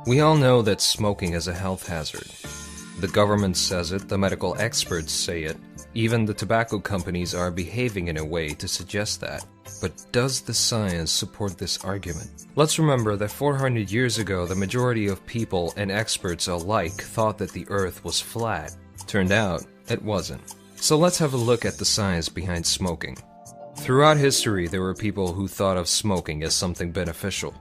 We all know that smoking is a health hazard. The government says it, the medical experts say it, even the tobacco companies are behaving in a way to suggest that. But does the science support this argument? Let's remember that 400 years ago, the majority of people and experts alike thought that the earth was flat. Turned out, it wasn't. So let's have a look at the science behind smoking. Throughout history, there were people who thought of smoking as something beneficial,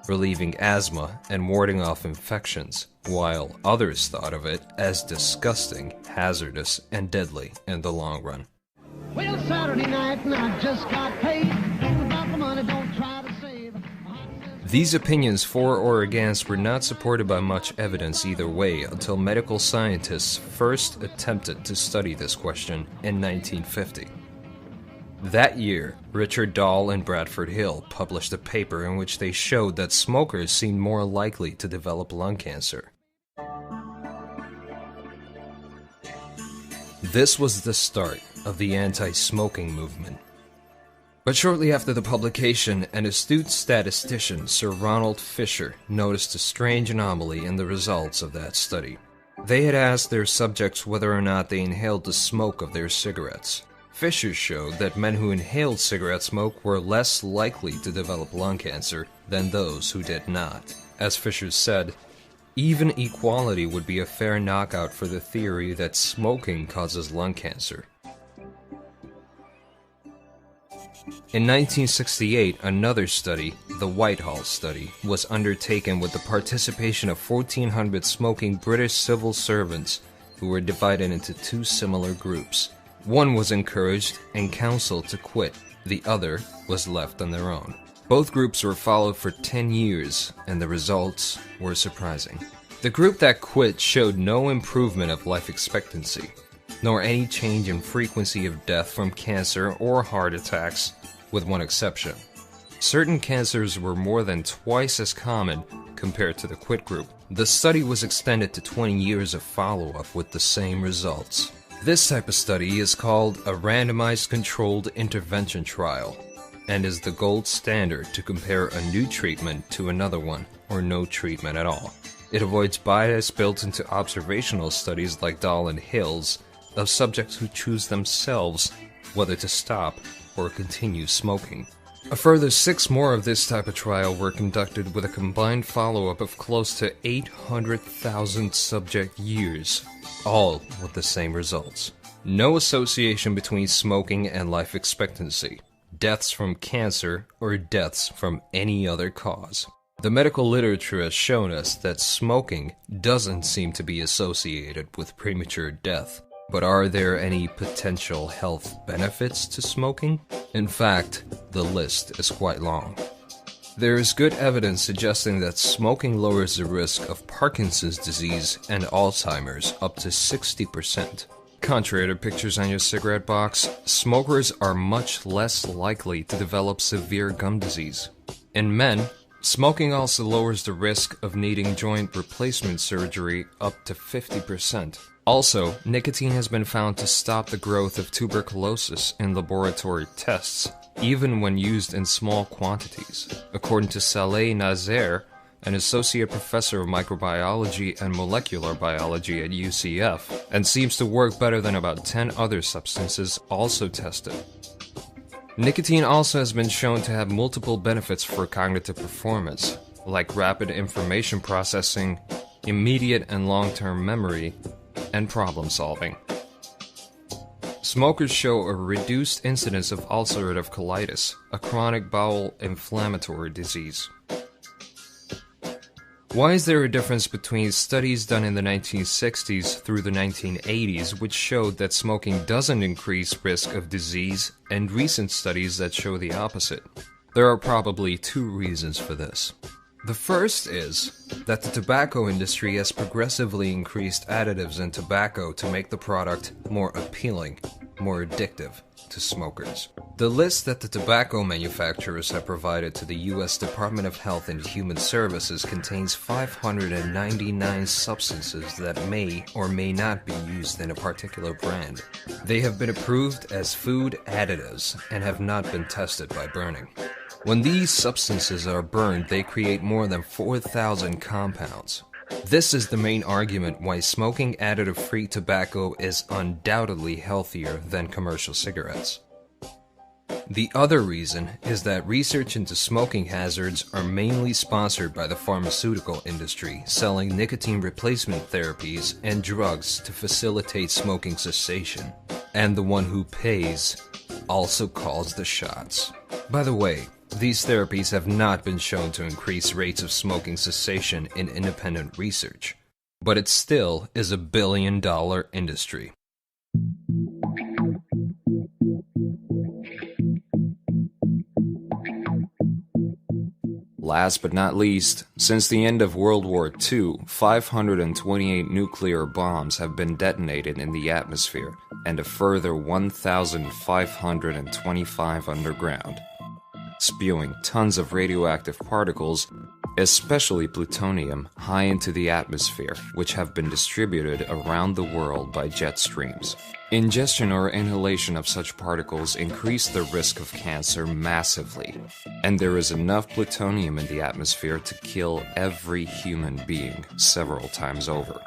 relieving asthma and warding off infections, while others thought of it as disgusting, hazardous, and deadly in the long run. Well, Saturday night and I just got paid. About the money, don't try to save. These opinions for or against were not supported by much evidence either way until medical scientists first attempted to study this question in 1950. That year, Richard Dahl and Bradford Hill published a paper in which they showed that smokers seemed more likely to develop lung cancer. This was the start of the anti-smoking movement. But shortly after the publication, an astute statistician, Sir Ronald Fisher, noticed a strange anomaly in the results of that study. They had asked their subjects whether or not they inhaled the smoke of their cigarettes. Fisher showed that men who inhaled cigarette smoke were less likely to develop lung cancer than those who did not. As Fisher said, even equality would be a fair knockout for the theory that smoking causes lung cancer. In 1968, another study, the Whitehall study, was undertaken with the participation of 1,400 smoking British civil servants who were divided into two similar groups. One was encouraged and counseled to quit, the other was left on their own. Both groups were followed for 10 years, and the results were surprising. The group that quit showed no improvement of life expectancy, nor any change in frequency of death from cancer or heart attacks, with one exception. Certain cancers were more than twice as common compared to the quit group. The study was extended to 20 years of follow-up with the same results. This type of study is called a randomized controlled intervention trial, and is the gold standard to compare a new treatment to another one, or no treatment at all. It avoids bias built into observational studies like Dahl and Hill's, of subjects who choose themselves whether to stop or continue smoking. A further 6 more of this type of trial were conducted with a combined follow-up of close to 800,000 subject years, all with the same results. No association between smoking and life expectancy, deaths from cancer, or deaths from any other cause. The medical literature has shown us that smoking doesn't seem to be associated with premature death. But are there any potential health benefits to smoking? In fact, the list is quite long. There is good evidence suggesting that smoking lowers the risk of Parkinson's disease and Alzheimer's up to 60%. Contrary to pictures on your cigarette box, smokers are much less likely to develop severe gum disease. In men, smoking also lowers the risk of needing joint replacement surgery up to 50%. Also, nicotine has been found to stop the growth of tuberculosis in laboratory tests, even when used in small quantities, according to Saleh Nazer, an associate professor of microbiology and molecular biology at UCF, and seems to work better than about 10 other substances also tested. Nicotine also has been shown to have multiple benefits for cognitive performance, like rapid information processing, immediate and long-term memory, and problem solving. Smokers show a reduced incidence of ulcerative colitis, a chronic bowel inflammatory disease. Why is there a difference between studies done in the 1960s through the 1980s which showed that smoking doesn't increase risk of disease and recent studies that show the opposite? There are probably 2 reasons for this. The first is that the tobacco industry has progressively increased additives in tobacco to make the product more appealing, more addictive to smokers. The list that the tobacco manufacturers have provided to the U.S. Department of Health and Human Services contains 599 substances that may or may not be used in a particular brand. They have been approved as food additives and have not been tested by burning. When these substances are burned, they create more than 4,000 compounds. This is the main argument why smoking additive-free tobacco is undoubtedly healthier than commercial cigarettes. The other reason is that research into smoking hazards are mainly sponsored by the pharmaceutical industry, selling nicotine replacement therapies and drugs to facilitate smoking cessation. And the one who pays also calls the shots. By the way, these therapies have not been shown to increase rates of smoking cessation in independent research, but it still is a billion-dollar industry. Last but not least, since the end of World War II, 528 nuclear bombs have been detonated in the atmosphere, and a further 1,525 underground, spewing tons of radioactive particles, especially plutonium, high into the atmosphere, which have been distributed around the world by jet streams. Ingestion or inhalation of such particles increase the risk of cancer massively, and there is enough plutonium in the atmosphere to kill every human being several times over.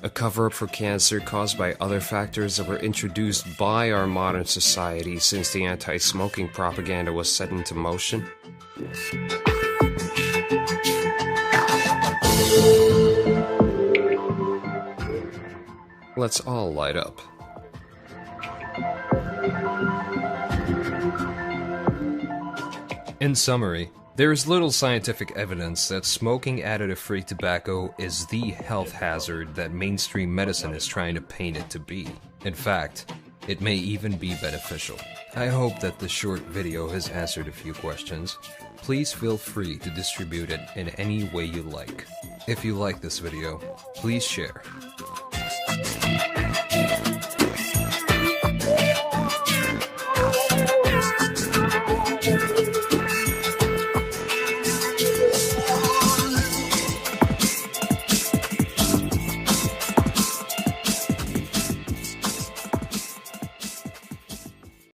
A cover-up for cancer caused by other factors that were introduced by our modern society since the anti-smoking propaganda was set into motion? Let's all light up. In summary, there is little scientific evidence that smoking additive-free tobacco is the health hazard that mainstream medicine is trying to paint it to be. In fact, it may even be beneficial. I hope that this short video has answered a few questions. Please feel free to distribute it in any way you like. If you like this video, please share.